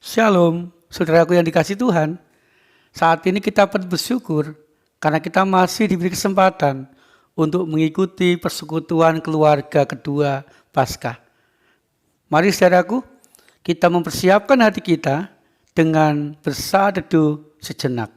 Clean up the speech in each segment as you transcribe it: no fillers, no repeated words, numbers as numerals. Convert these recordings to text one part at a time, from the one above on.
Shalom, saudaraku yang dikasih Tuhan. Saat ini kita patut bersyukur karena kita masih diberi kesempatan untuk mengikuti persekutuan keluarga kedua Paskah. Mari saudaraku, kita mempersiapkan hati kita dengan bersaat teduh sejenak.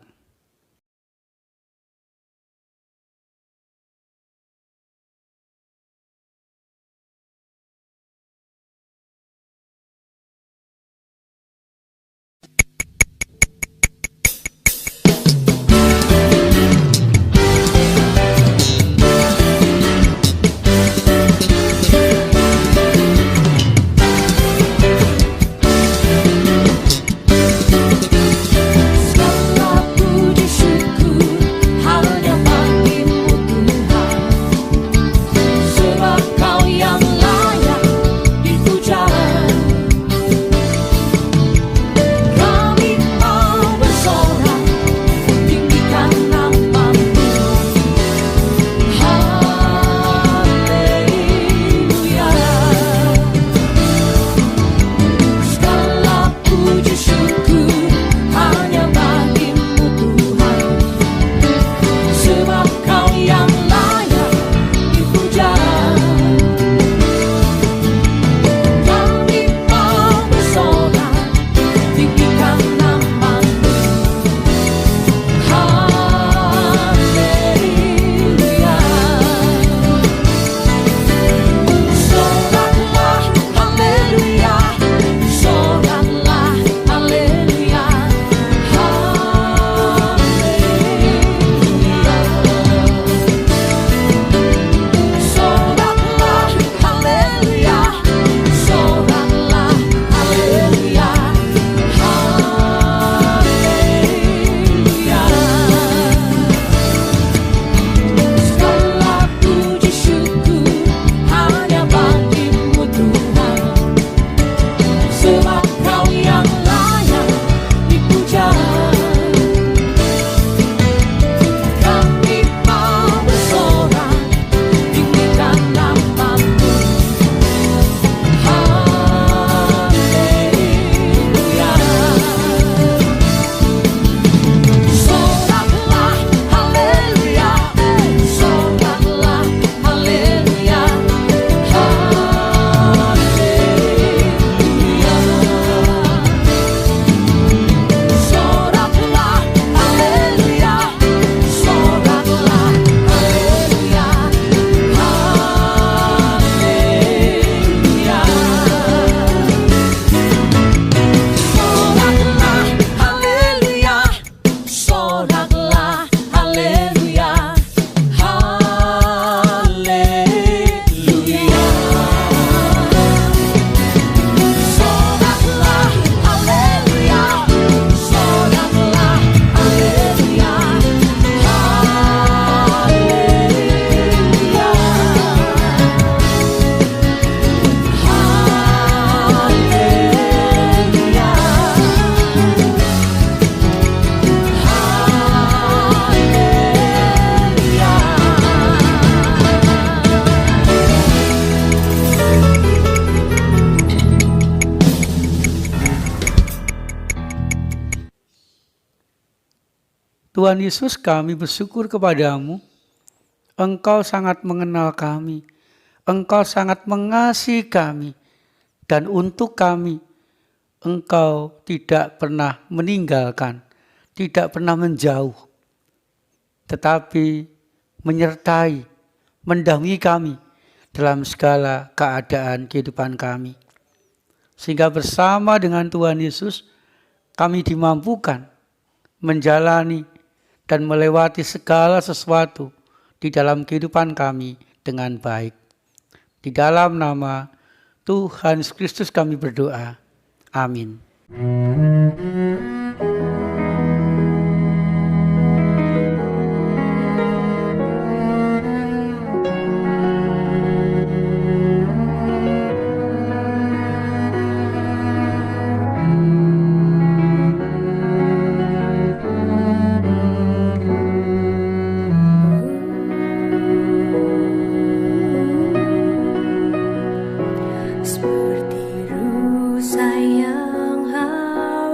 Tuhan Yesus, kami bersyukur kepadamu. Engkau sangat mengenal kami. Engkau sangat mengasihi kami. Dan untuk kami, Engkau tidak pernah meninggalkan, tidak pernah menjauh, tetapi menyertai, mendampingi kami dalam segala keadaan kehidupan kami. Sehingga bersama dengan Tuhan Yesus, kami dimampukan menjalani dan melewati segala sesuatu di dalam kehidupan kami dengan baik. Di dalam nama Tuhan Yesus Kristus kami berdoa. Amin. Seperti rusa yang haus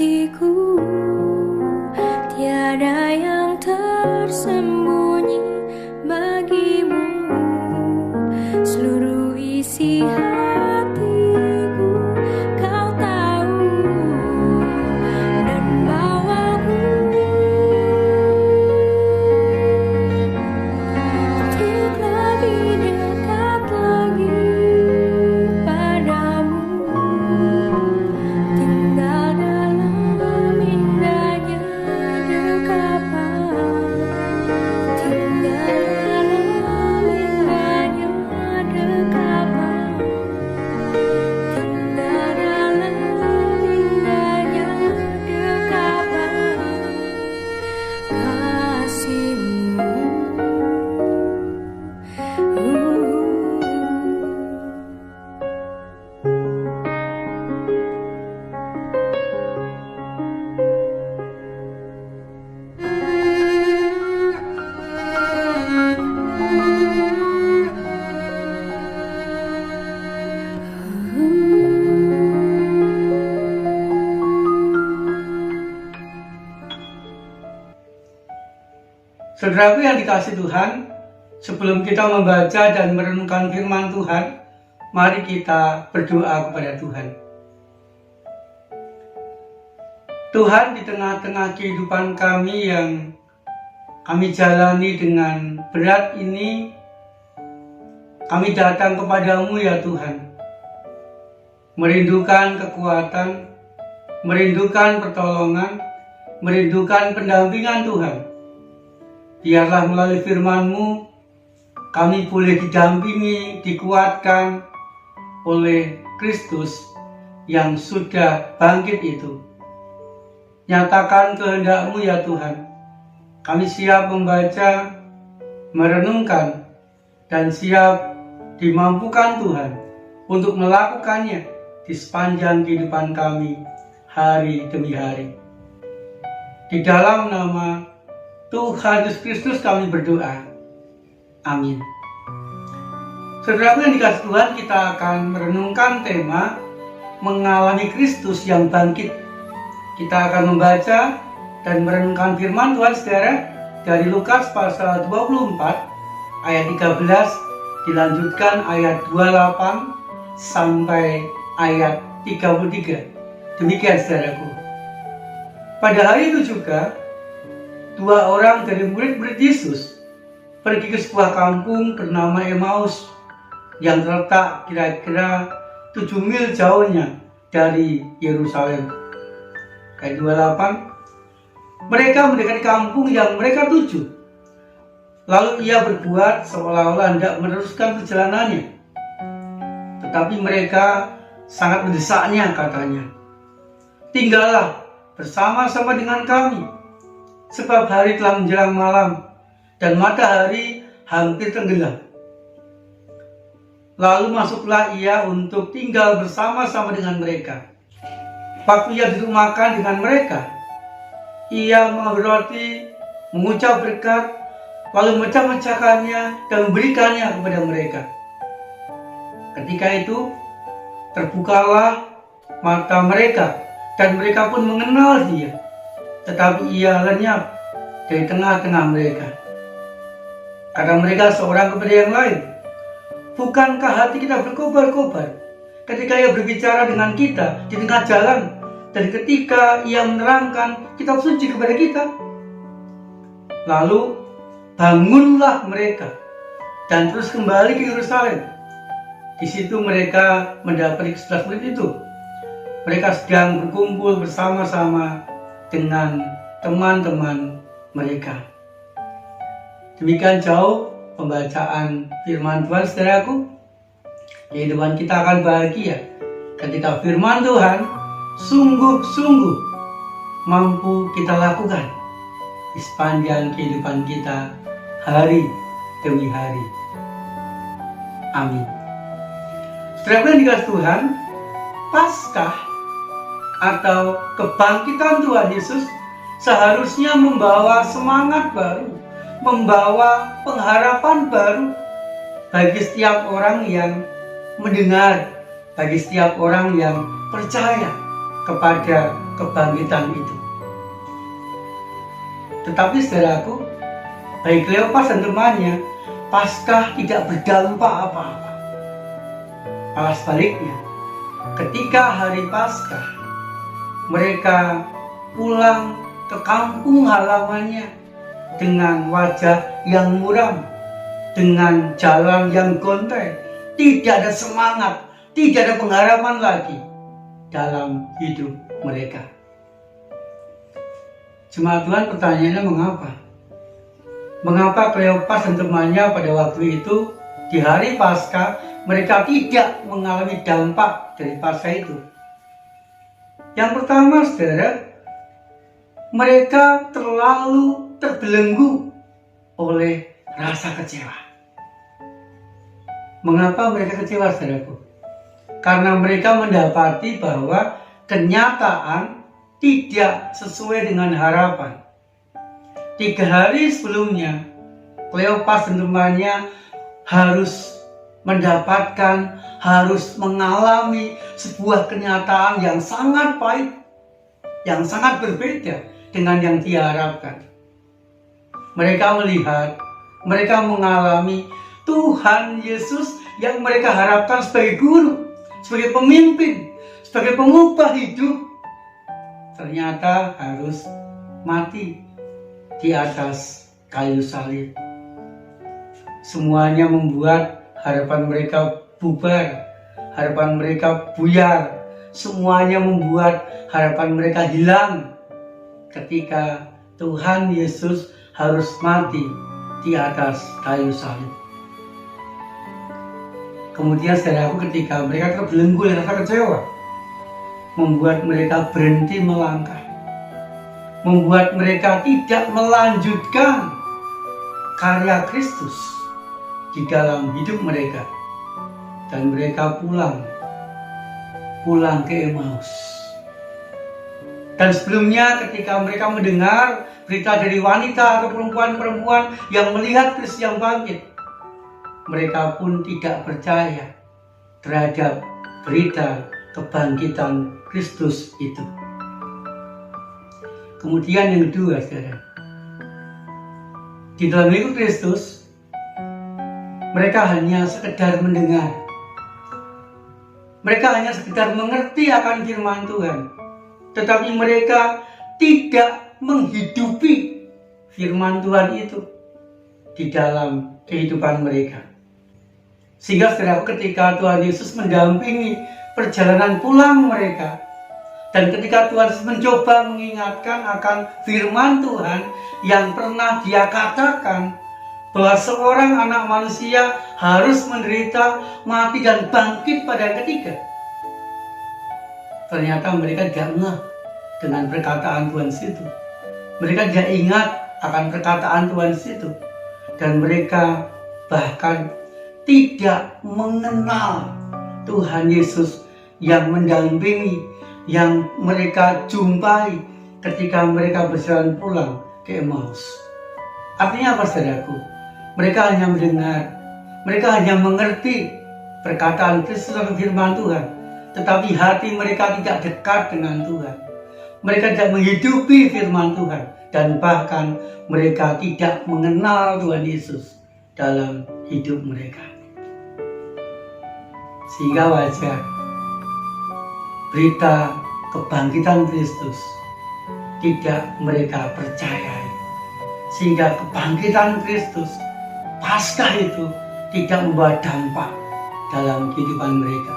hatiku, tiada yang tersembunyi bagimu. Seluruh isi hatiku kau tahu, dan bawaku untuk lebih dekat lagi padamu. Tinggal dalam indahnya dekapan, tinggal dalam indahnya dekapan, tinggal dalam indahnya dekapan kasih-Mu. Saudaraku yang dikasihi Tuhan, sebelum kita membaca dan merenungkan firman Tuhan, mari kita berdoa kepada Tuhan. Tuhan, di tengah-tengah kehidupan kami yang kami jalani dengan berat ini, kami datang kepadamu ya Tuhan, merindukan kekuatan, merindukan pertolongan, merindukan pendampingan Tuhan. Biarlah melalui firman-Mu kami boleh didampingi, dikuatkan oleh Kristus yang sudah bangkit itu. Nyatakan kehendak-Mu ya Tuhan. Kami siap membaca, merenungkan, dan siap dimampukan Tuhan untuk melakukannya di sepanjang kehidupan kami hari demi hari. Di dalam nama Tuhan Yesus Kristus kami berdoa. Amin. Saudaraku yang dikasihi Tuhan, kita akan merenungkan tema mengalami Kristus yang bangkit. Kita akan membaca dan merenungkan firman Tuhan saudara dari Lukas pasal 24 ayat 13 dilanjutkan ayat 28 sampai ayat 33. Demikian saudaraku. Pada hari itu juga dua orang dari murid-murid Yesus pergi ke sebuah kampung bernama Emmaus yang terletak kira-kira 7 mil jauhnya dari Yerusalem. Ayat 28, mereka mendekati kampung yang mereka tuju. Lalu ia berbuat seolah-olah hendak meneruskan perjalanannya. Tetapi mereka sangat mendesaknya, katanya, "Tinggallah bersama-sama dengan kami, sebab hari telah menjelang malam dan matahari hampir tenggelam." Lalu masuklah ia untuk tinggal bersama-sama dengan mereka. Waktu ia duduk makan dengan mereka, ia mengambil roti, mengucap berkat, lalu memecah-mecahkannya dan memberikannya kepada mereka. Ketika itu terbukalah mata mereka dan mereka pun mengenal dia, tetapi ia lenyap dari tengah-tengah mereka. Kata mereka seorang kepada yang lain, "Bukankah hati kita berkobar-kobar ketika ia berbicara dengan kita di tengah jalan dan ketika ia menerangkan kitab suci kepada kita?" Lalu bangunlah mereka dan terus kembali ke Yerusalem. Di situ mereka mendapati 11 murid itu. Mereka sedang berkumpul bersama-sama dengan teman-teman mereka. Demikian jauh pembacaan firman Tuhan saudaraku. Kehidupan kita akan bahagia ketika firman Tuhan sungguh-sungguh mampu kita lakukan di sepanjang kehidupan kita hari demi hari. Amin. Saudara yang dikasihi Tuhan, Paskah atau kebangkitan Tuhan Yesus seharusnya membawa semangat baru, membawa pengharapan baru bagi setiap orang yang mendengar, bagi setiap orang yang percaya kepada kebangkitan itu. Tetapi saudaraku, bagi Kleopas dan temannya, Paskah tidak berdampak apa-apa. Malah sebaliknya, ketika hari Paskah, mereka pulang ke kampung halamannya dengan wajah yang muram, dengan jalan yang gontai, tidak ada semangat, tidak ada pengharapan lagi dalam hidup mereka. Jemaat Tuhan, pertanyaannya mengapa? Mengapa Kleopas dan temannya pada waktu itu di hari Paskah mereka tidak mengalami dampak dari Paskah itu? Yang pertama, saudara, mereka terlalu terbelenggu oleh rasa kecewa. Mengapa mereka kecewa, saudaraku? Karena mereka mendapati bahwa kenyataan tidak sesuai dengan harapan. 3 hari sebelumnya, Kleopas dan temannya harus mendapatkan, harus mengalami sebuah kenyataan yang sangat pahit, yang sangat berbeda dengan yang diharapkan. Mereka melihat, mereka mengalami Tuhan Yesus yang mereka harapkan sebagai guru, sebagai pemimpin, sebagai pengubah hidup, ternyata harus mati di atas kayu salib. Semuanya membuat harapan mereka bubar, harapan mereka buyar, semuanya membuat harapan mereka hilang ketika Tuhan Yesus harus mati di atas kayu salib. Kemudian saudaraku, ketika mereka terbelenggu oleh rasa kecewa, membuat mereka berhenti melangkah, membuat mereka tidak melanjutkan karya Kristus di dalam hidup mereka, dan mereka pulang ke Emmaus. Dan sebelumnya ketika mereka mendengar berita dari wanita atau perempuan-perempuan yang melihat Kristus yang bangkit, mereka pun tidak percaya terhadap berita kebangkitan Kristus itu. Kemudian yang kedua, saudara, di dalam hidup Kristus, mereka hanya sekedar mendengar. Mereka hanya sekedar mengerti akan firman Tuhan, tetapi mereka tidak menghidupi firman Tuhan itu di dalam kehidupan mereka. Sehingga saudara, ketika Tuhan Yesus mendampingi perjalanan pulang mereka, dan ketika Tuhan Yesus mencoba mengingatkan akan firman Tuhan yang pernah Dia katakan bahwa seorang anak manusia harus menderita, mati, dan bangkit pada yang ketiga, ternyata mereka tidak ngeh dengan perkataan Tuhan situ. Mereka tidak ingat akan perkataan Tuhan situ, dan mereka bahkan tidak mengenal Tuhan Yesus yang mendampingi, yang mereka jumpai ketika mereka berjalan pulang ke Emmaus. Artinya apa, saudaraku? Mereka hanya mendengar, mereka hanya mengerti perkataan Kristus atau firman Tuhan, tetapi hati mereka tidak dekat dengan Tuhan. Mereka tidak menghidupi firman Tuhan, dan bahkan mereka tidak mengenal Tuhan Yesus dalam hidup mereka. Sehingga wajar berita kebangkitan Kristus tidak mereka percayai. Sehingga kebangkitan Kristus, Paskah itu, tidak membawa dampak dalam kehidupan mereka.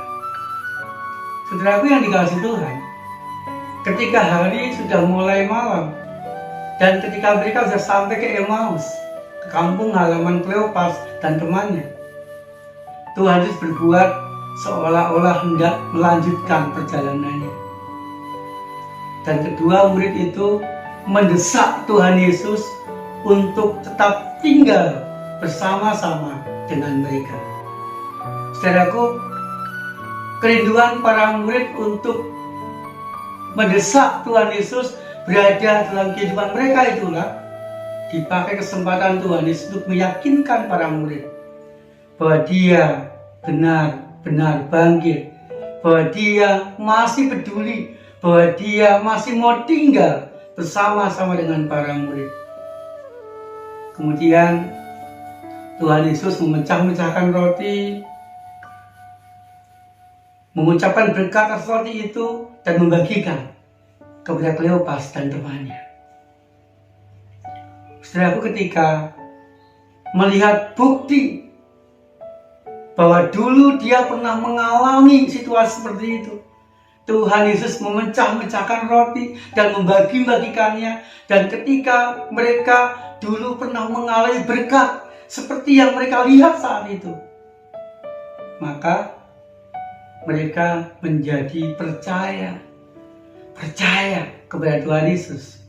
Saudaraku yang dikasihi Tuhan, ketika hari sudah mulai malam, dan ketika mereka sudah sampai ke Emmaus, ke kampung halaman Kleopas dan temannya, Tuhan Yesus berbuat seolah-olah hendak melanjutkan perjalanannya. Dan kedua murid itu mendesak Tuhan Yesus untuk tetap tinggal bersama-sama dengan mereka. Saudaraku, kerinduan para murid untuk mendesak Tuhan Yesus berada dalam kehidupan mereka itulah dipakai kesempatan Tuhan Yesus untuk meyakinkan para murid bahwa Dia benar-benar bangkit, bahwa Dia masih peduli, bahwa dia masih mau tinggal bersama-sama dengan para murid. Kemudian Tuhan Yesus memecah-mecahkan roti, mengucapkan berkat atas roti itu dan membagikan kepada Kleopas dan temannya. Saudaraku, ketika melihat bukti bahwa dulu dia pernah mengalami situasi seperti itu, Tuhan Yesus memecah-mecahkan roti dan membagi-bagikannya. Dan ketika mereka dulu pernah mengalami berkat seperti yang mereka lihat saat itu, maka mereka menjadi percaya kepada Tuhan Yesus,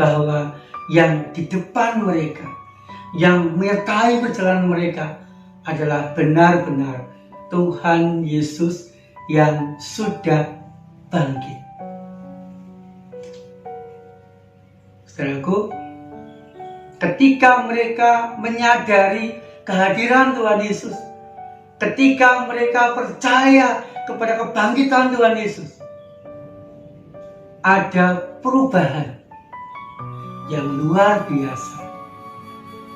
bahwa yang di depan mereka, yang menyertai perjalanan mereka adalah benar-benar Tuhan Yesus yang sudah bangkit. Saudaraku, ketika mereka menyadari kehadiran Tuhan Yesus, ketika mereka percaya kepada kebangkitan Tuhan Yesus, ada perubahan yang luar biasa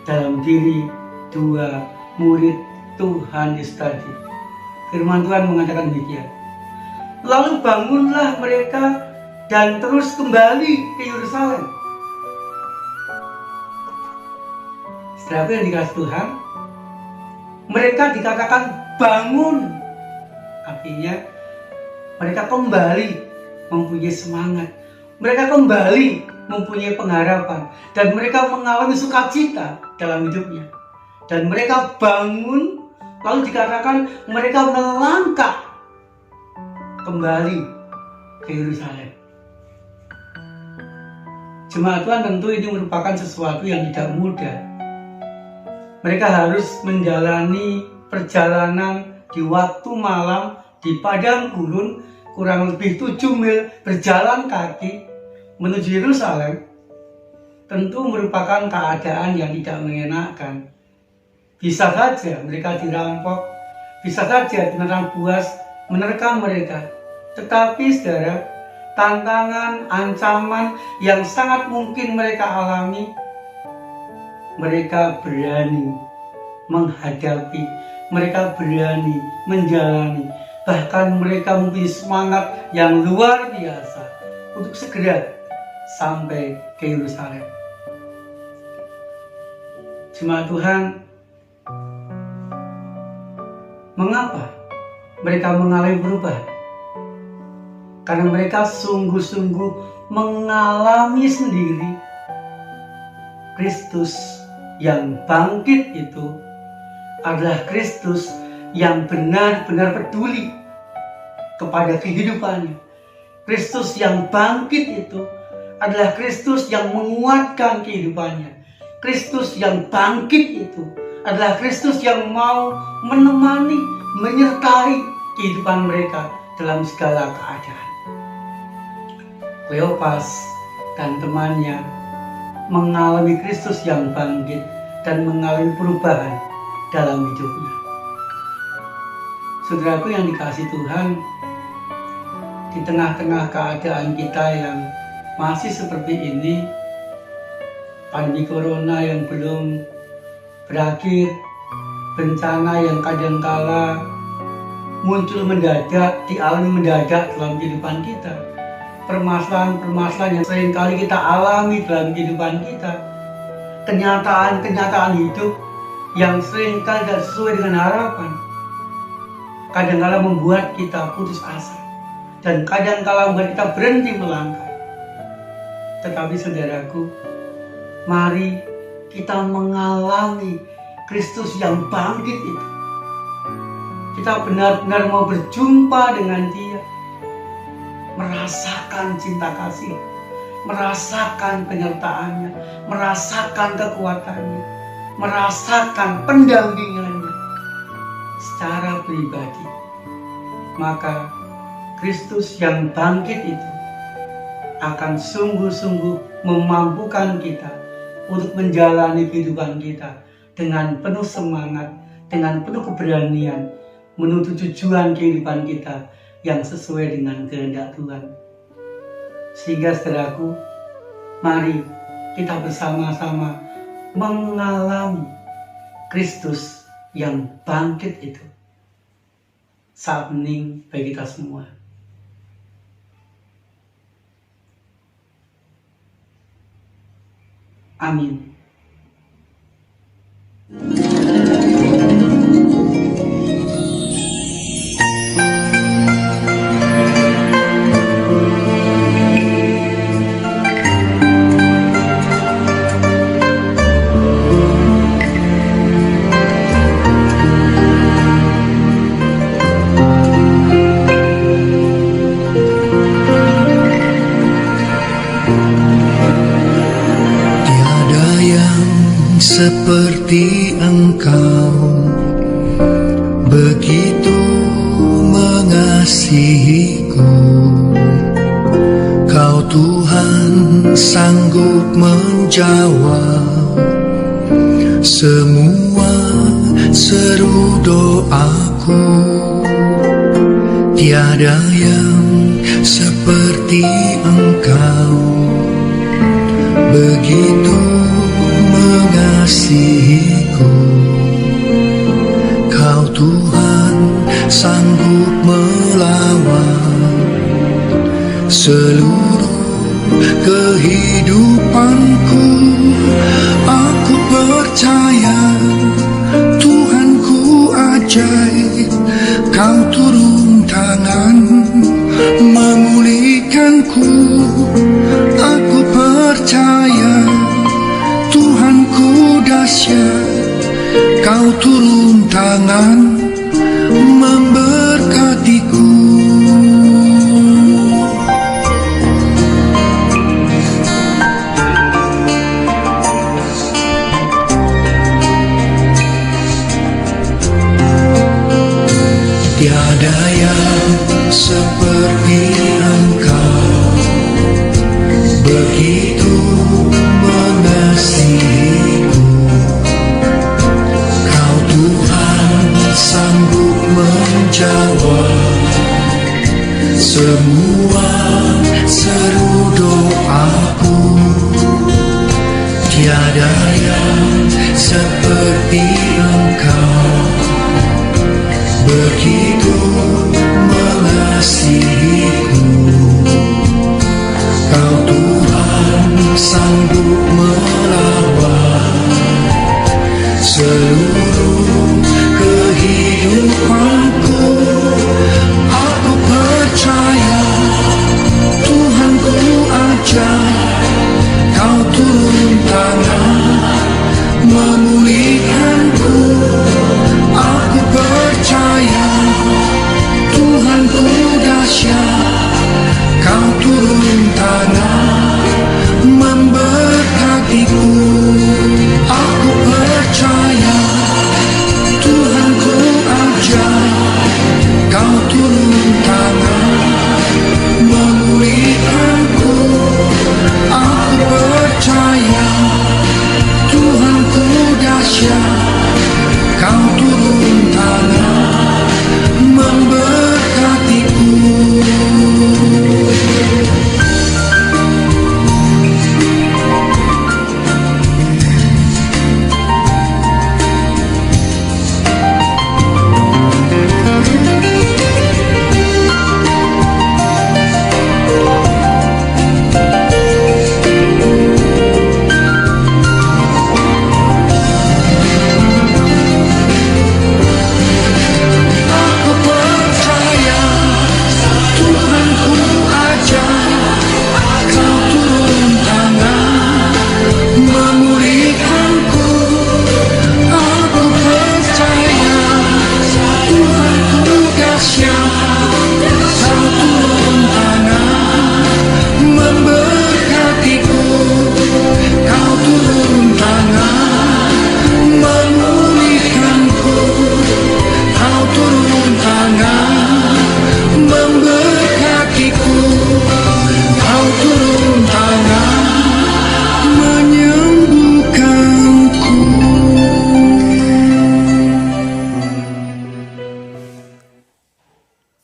dalam diri dua murid Tuhan Yesus tadi. Firman Tuhan mengatakan demikian. Lalu bangunlah mereka dan terus kembali ke Yerusalem. Setelah itu yang dikasih Tuhan, mereka dikatakan bangun. Artinya mereka kembali mempunyai semangat. Mereka kembali mempunyai pengharapan. Dan mereka mengalami sukacita dalam hidupnya. Dan mereka bangun, lalu dikatakan mereka melangkah kembali ke Yerusalem. Jemaat Tuhan, tentu ini merupakan sesuatu yang tidak mudah. Mereka harus menjalani perjalanan di waktu malam di padang gurun, kurang lebih 7 mil berjalan kaki menuju Yerusalem. Tentu merupakan keadaan yang tidak mengenakan. Bisa saja mereka dirampok, bisa saja binatang buas menerkam mereka. Tetapi saudara, tantangan, ancaman yang sangat mungkin mereka alami, mereka berani menghadapi, mereka berani menjalani. Bahkan mereka mempunyai semangat yang luar biasa untuk segera sampai ke Yerusalem. Jemaat Tuhan, mengapa mereka mengalami perubahan? Karena mereka sungguh-sungguh mengalami sendiri Kristus yang bangkit itu adalah Kristus yang benar-benar peduli kepada kehidupannya. Kristus yang bangkit itu adalah Kristus yang menguatkan kehidupannya. Kristus yang bangkit itu adalah Kristus yang mau menemani, menyertai kehidupan mereka dalam segala keadaan. Kleopas dan temannya mengalami Kristus yang bangkit dan mengalami perubahan dalam hidupnya. Saudaraku yang dikasihi Tuhan, di tengah-tengah keadaan kita yang masih seperti ini, pandemi corona yang belum berakhir, bencana yang kadangkala muncul mendadak, dialami mendadak dalam kehidupan kita, permasalahan-permasalahan yang seringkali kita alami dalam kehidupan kita, kenyataan-kenyataan hidup yang seringkali tidak sesuai dengan harapan, kadangkala membuat kita putus asa dan kadangkala membuat kita berhenti melangkah. Tetapi saudaraku, mari kita mengalami Kristus yang bangkit itu. Kita benar-benar mau berjumpa dengan Dia, merasakan cinta kasih, merasakan penyertaannya, merasakan kekuatannya, merasakan pendampingannya secara pribadi. Maka Kristus yang bangkit itu akan sungguh-sungguh memampukan kita untuk menjalani kehidupan kita dengan penuh semangat, dengan penuh keberanian, menuju tujuan kehidupan kita yang sesuai dengan kehendak Tuhan. Sehingga saudaraku, mari kita bersama-sama mengalami Kristus yang bangkit itu. Saat hening bagi kita semua. Amin. Seperti Engkau begitu mengasihiku, Kau Tuhan sanggup menjawab semua seru doaku. Tiada yang seperti Engkau begitu mengasihiku, Kau Tuhan sanggup melawan seluruh kehidupanku. Aku percaya Tuhanku ajaib, Kau turun tangan memulihkanku. Aku percaya Tuhanku dahsyat, Kau turun tangan memberkatiku. Tiada yang seperti Engkau begitu mengasihiku, Kau Tuhan sanggup menjawab semua seru doaku. Tiada yang seperti Engkau begitu mengasihiku, Kau Tuhan sanggup melawan seluruh kehidupanku. Aku percaya Tuhanku ajaib, Kau turun tangan memulihkanku. Aku percaya Tuhanku dahsyat, Kau turun tangan memberkatiku. Aku percaya Tuhanku ajaib, Kau turun tangan memulihkanku. Aku percaya Tuhanku dahsyat, Kau turun tangan memberkatiku.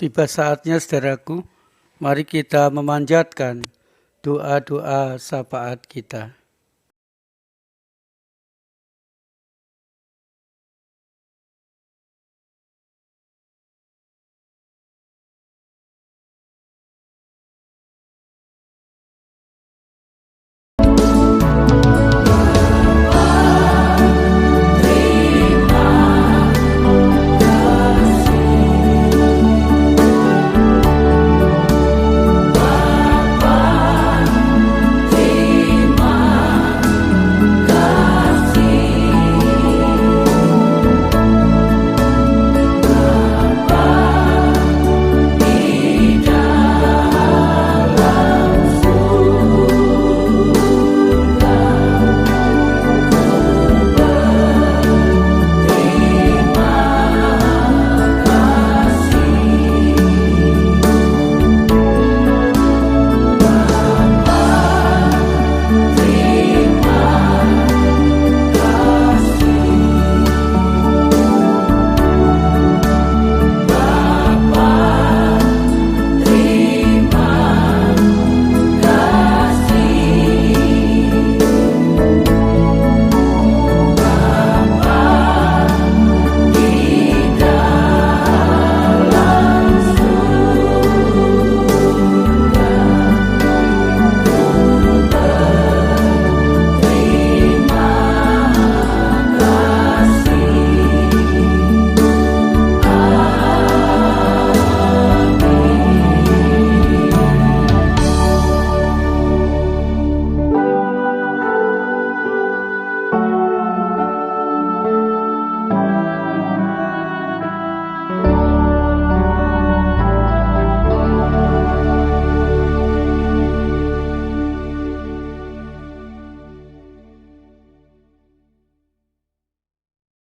Tiba saatnya saudaraku, mari kita memanjatkan doa-doa syafaat kita.